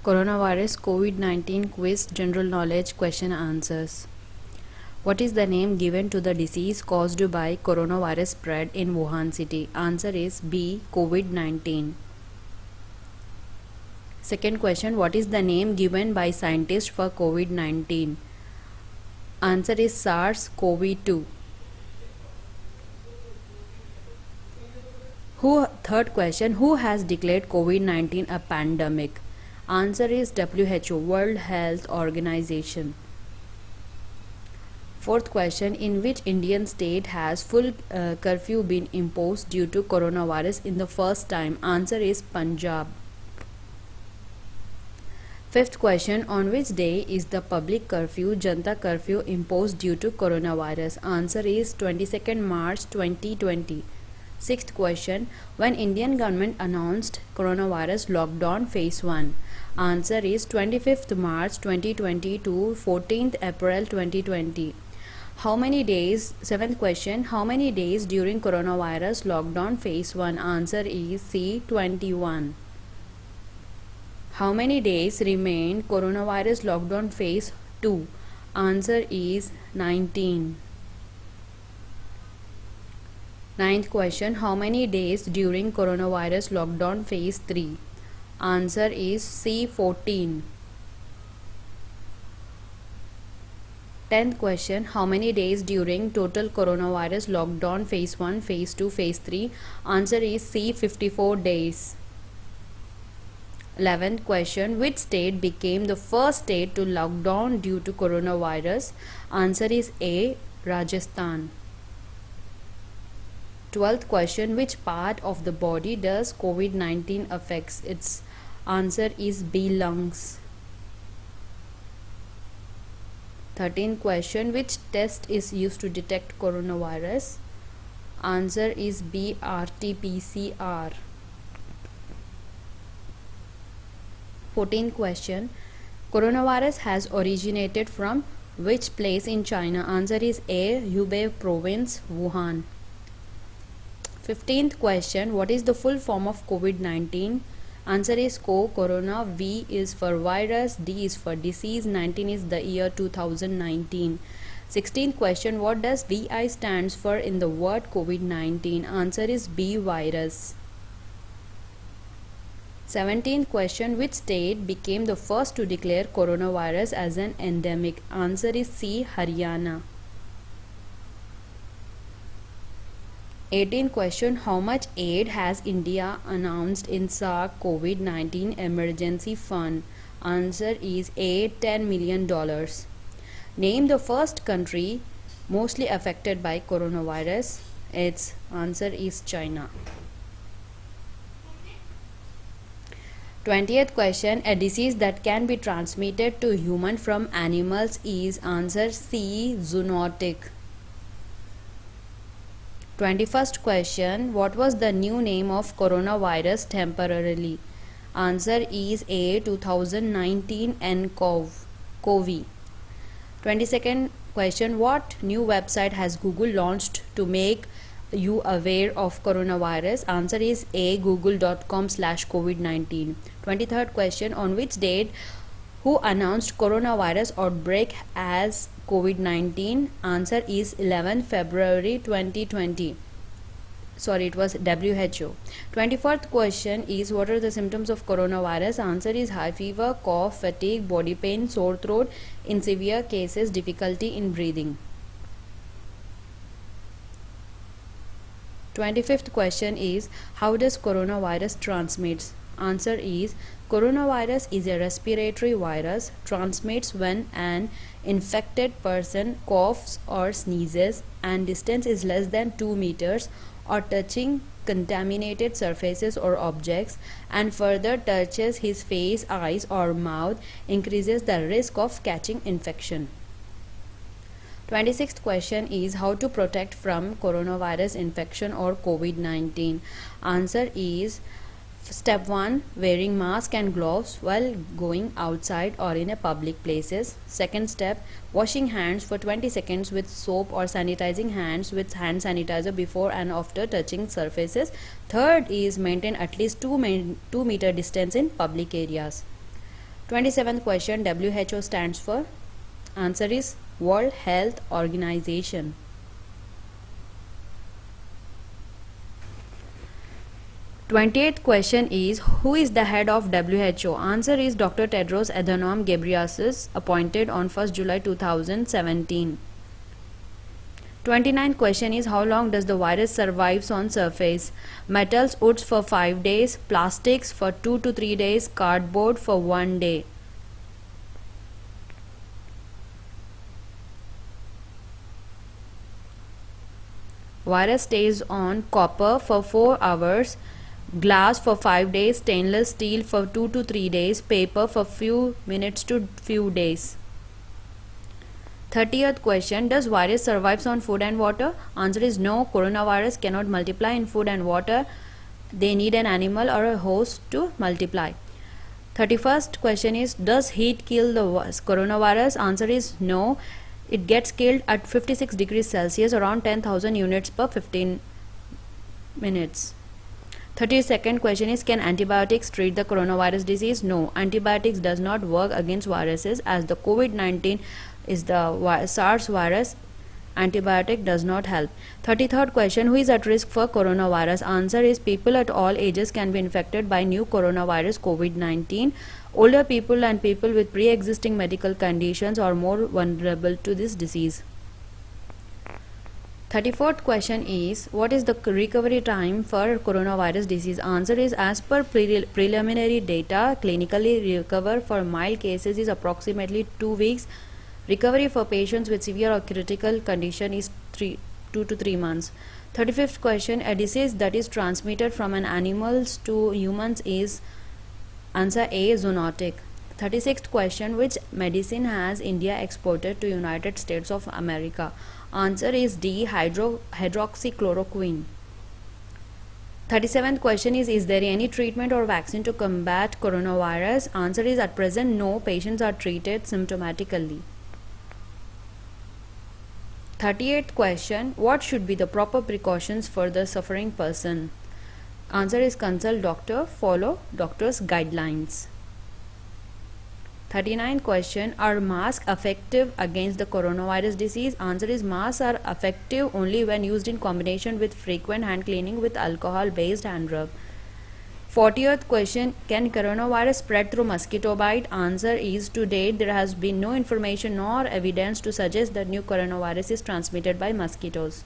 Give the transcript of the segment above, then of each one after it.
Coronavirus COVID-19 quiz general knowledge question answers. What is the name given to the disease caused by coronavirus spread in Wuhan city? Answer is B. COVID-19. Second question, what is the name given by scientists for COVID-19? Answer is SARS-CoV-2. Third question, who has declared COVID-19 a pandemic? Answer is WHO, World Health Organization. Fourth question, in which Indian state has full curfew been imposed due to coronavirus in the first time? Answer is Punjab. Fifth question, on which day is the public curfew, Janta curfew imposed due to coronavirus? Answer is 22nd March 2020. Sixth question, when Indian government announced coronavirus lockdown phase 1? Answer is 25th March 2020 to 14th April 2020. How many days? Seventh question, how many days during coronavirus lockdown phase 1? Answer is C. 21. How many days remain coronavirus lockdown phase 2? Answer is 19. Ninth question, how many days during coronavirus lockdown phase 3? Answer is C. 14. 10th question, how many days during total coronavirus lockdown phase 1, phase 2, phase 3? Answer is C. 54 days. 11th question, which state became the first state to lock down due to coronavirus? Answer is A. Rajasthan. 12th question, which part of the body does COVID-19 affects? Its answer is B. Lungs. 13th question, which test is used to detect coronavirus? Answer is B. RT-PCR. 14th question, coronavirus has originated from which place in China? Answer is A. Hubei province, Wuhan. 15th question, what is the full form of COVID-19? Answer is corona, V is for virus, D is for disease, 19 is the year 2019. 16th question, what does VI stands for in the word COVID-19? Answer is B. Virus. 17th question, which state became the first to declare coronavirus as an endemic? Answer is C. Haryana. 18th question, how much aid has India announced in SARC COVID-19 emergency fund? Answer is A. $10 million. Name the first country mostly affected by coronavirus. Its answer is China. 20th question, a disease that can be transmitted to human from animals is? Answer C. Zoonotic. 21st question, what was the new name of coronavirus temporarily? Answer is A. 2019 nCoV. 22nd question, what new website has Google launched to make you aware of coronavirus? Answer is A. google.com/covid19. 23rd question, on which date who announced coronavirus outbreak as COVID-19? Answer is 11 February 2020. Sorry, it was WHO. 24th question is, what are the symptoms of coronavirus? Answer is high fever, cough, fatigue, body pain, sore throat, in severe cases difficulty in breathing. 25th question is, how does coronavirus transmits? Answer is, coronavirus is a respiratory virus, transmits when an infected person coughs or sneezes and distance is less than 2 meters or touching contaminated surfaces or objects, and further touches his face, eyes or mouth, increases the risk of catching infection. 26th question is, how to protect from coronavirus infection or COVID-19? Answer is step 1, wearing mask and gloves while going outside or in a public places. Second step, washing hands for 20 seconds with soap or sanitizing hands with hand sanitizer before and after touching surfaces. Third is maintain at least 2 meter distance in public areas. 27th question, WHO stands for? Answer is World Health Organization. 28th question is, who is the head of WHO? Answer is Dr. Tedros Adhanom Ghebreyesus, appointed on 1st July 2017. 29th question is, how long does the virus survives on surface? Metals, woods for 5 days, plastics for 2 to 3 days, cardboard for 1 day. Virus stays on copper for 4 hours, glass for 5 days, stainless steel for 2 to 3 days, paper for few minutes to few days. 30th question, does virus survives on food and water? Answer is no, coronavirus cannot multiply in food and water. They need an animal or a host to multiply. 31st question is, does heat kill the coronavirus? Answer is no. It gets killed at 56 degrees Celsius, around 10,000 units per 15 minutes. 32nd question is, can antibiotics treat the coronavirus disease? No, antibiotics does not work against viruses, as the COVID-19 is the SARS virus. Antibiotic does not help. 33rd question, who is at risk for coronavirus? Answer is people at all ages can be infected by new coronavirus COVID-19. Older people and people with pre-existing medical conditions are more vulnerable to this disease. 34th question is, what is the recovery time for coronavirus disease? Answer is, as per preliminary data, clinically recover for mild cases is approximately 2 weeks. Recovery for patients with severe or critical condition is 2 to 3 months. 35th question, a disease that is transmitted from an animals to humans is? Answer A, zoonotic. 36th question, which medicine has India exported to United States of America? Answer is D, hydroxychloroquine. 37th question is there any treatment or vaccine to combat coronavirus? Answer is at present no, patients are treated symptomatically. 38th question, what should be the proper precautions for the suffering person? Answer is consult doctor, follow doctor's guidelines. 39th question, are masks effective against the coronavirus disease? Answer is masks are effective only when used in combination with frequent hand cleaning with alcohol based hand rub. 40th question, can coronavirus spread through mosquito bite? Answer is, to date there has been no information nor evidence to suggest that new coronavirus is transmitted by mosquitoes.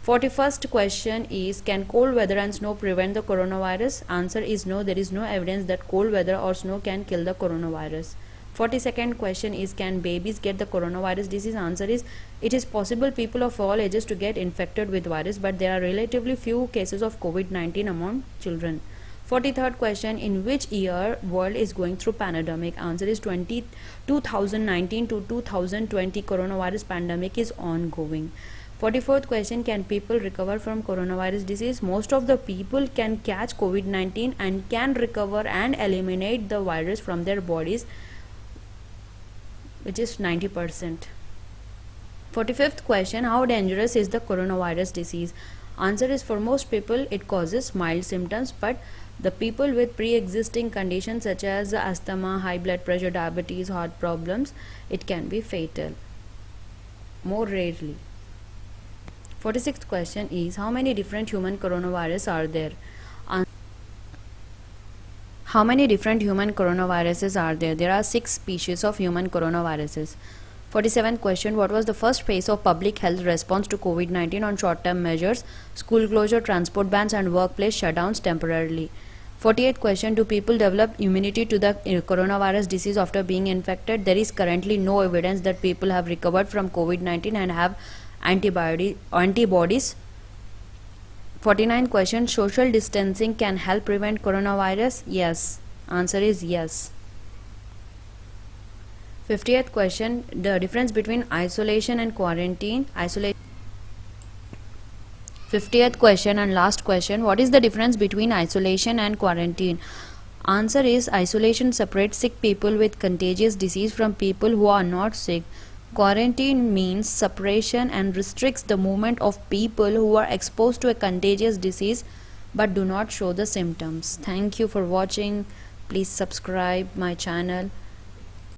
41st question is, can cold weather and snow prevent the coronavirus? Answer is no, there is no evidence that cold weather or snow can kill the coronavirus. 42nd question is, can babies get the coronavirus disease? Answer is, it is possible people of all ages to get infected with virus, but there are relatively few cases of COVID-19 among children. 43rd question, in which year world is going through pandemic? Answer is 2019 to 2020 coronavirus pandemic is ongoing. 44th question, can people recover from coronavirus disease? Most of the people can catch COVID-19 and can recover and eliminate the virus from their bodies, which is 90%. 45th question, how dangerous is the coronavirus disease? Answer is, for most people it causes mild symptoms, but the people with pre-existing conditions such as asthma, high blood pressure, diabetes, heart problems, it can be fatal, more rarely. 46th question is, how many different human coronavirus are there? How many different human coronaviruses are there? There are 6 species of human coronaviruses. 47th question, what was the first phase of public health response to COVID-19 on short-term measures, school closure, transport bans and workplace shutdowns temporarily? 48th question, do people develop immunity to the coronavirus disease after being infected? There is currently no evidence that people have recovered from COVID-19 and have antibodies. 49th question, social distancing can help prevent coronavirus? Yes. Answer is yes. 50th question, the difference between isolation and quarantine. 50th question and last question, what is the difference between isolation and quarantine? Answer is, isolation separates sick people with contagious disease from people who are not sick. Quarantine means separation and restricts the movement of people who are exposed to a contagious disease but do not show the symptoms. Thank you for watching. Please subscribe my channel.